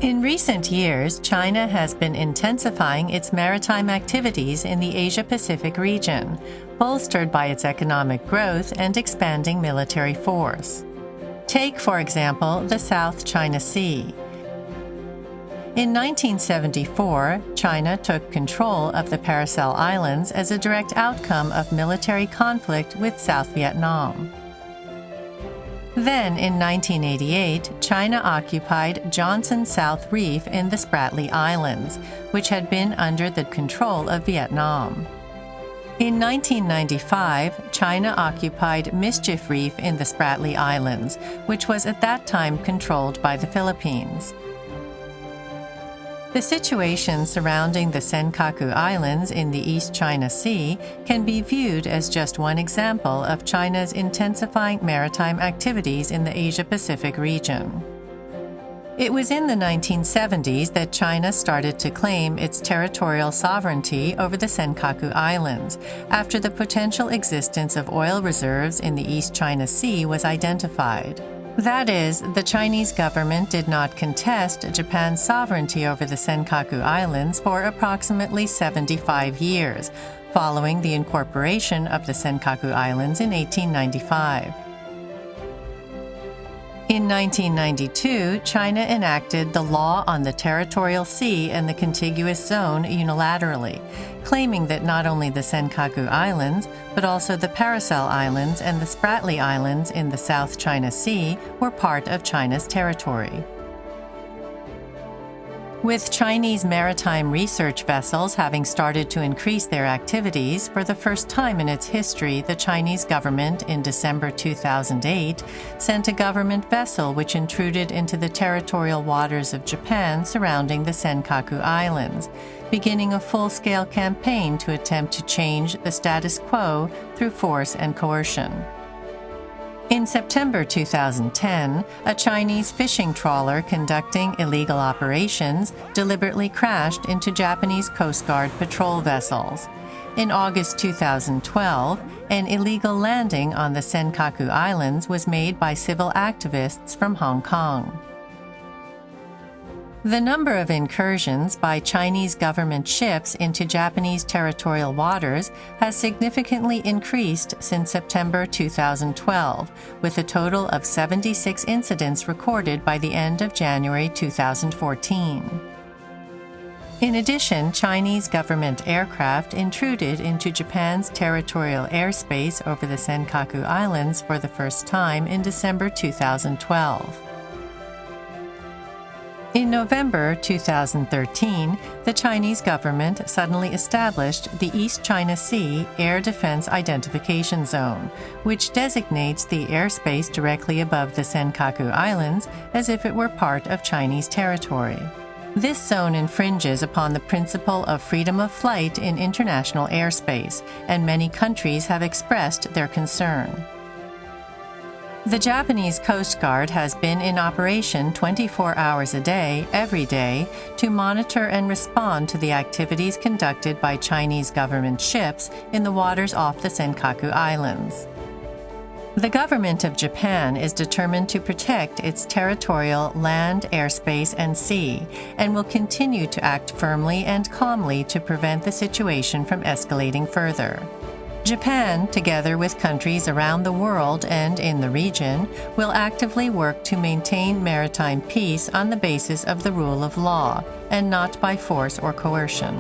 In recent years, China has been intensifying its maritime activities in the Asia-Pacific region, bolstered by its economic growth and expanding military force. Take, for example, the South China Sea. In 1974, China took control of the Paracel Islands as a direct outcome of military conflict with South Vietnam. Then, in 1988, China occupied Johnson South Reef in the Spratly Islands, which had been under the control of Vietnam. In 1995, China occupied Mischief Reef in the Spratly Islands, which was at that time controlled by the Philippines. The situation surrounding the Senkaku Islands in the East China Sea can be viewed as just one example of China's intensifying maritime activities in the Asia-Pacific region. It was in the 1970s that China started to claim its territorial sovereignty over the Senkaku Islands, after the potential existence of oil reserves in the East China Sea was identified. That is, the Chinese government did not contest Japan's sovereignty over the Senkaku Islands for approximately 75 years, following the incorporation of the Senkaku Islands in 1895. In 1992, China enacted the Law on the Territorial Sea and the Contiguous Zone unilaterally, claiming that not only the Senkaku Islands, but also the Paracel Islands and the Spratly Islands in the South China Sea were part of China's territory. With Chinese maritime research vessels having started to increase their activities, for the first time in its history, the Chinese government in December 2008 sent a government vessel which intruded into the territorial waters of Japan surrounding the Senkaku Islands, beginning a full-scale campaign to attempt to change the status quo through force and coercion. In September 2010, a Chinese fishing trawler conducting illegal operations deliberately crashed into Japanese Coast Guard patrol vessels. In August 2012, an illegal landing on the Senkaku Islands was made by civil activists from Hong Kong. The number of incursions by Chinese government ships into Japanese territorial waters has significantly increased since September 2012, with a total of 76 incidents recorded by the end of January 2014. In addition, Chinese government aircraft intruded into Japan's territorial airspace over the Senkaku Islands for the first time in December 2012. In November 2013, the Chinese government suddenly established the East China Sea Air Defense Identification Zone, which designates the airspace directly above the Senkaku Islands as if it were part of Chinese territory. This zone infringes upon the principle of freedom of flight in international airspace, and many countries have expressed their concern. The Japanese Coast Guard has been in operation 24 hours a day, every day, to monitor and respond to the activities conducted by Chinese government ships in the waters off the Senkaku Islands. The government of Japan is determined to protect its territorial land, airspace, and sea, and will continue to act firmly and calmly to prevent the situation from escalating further. Japan, together with countries around the world and in the region, will actively work to maintain maritime peace on the basis of the rule of law, and not by force or coercion.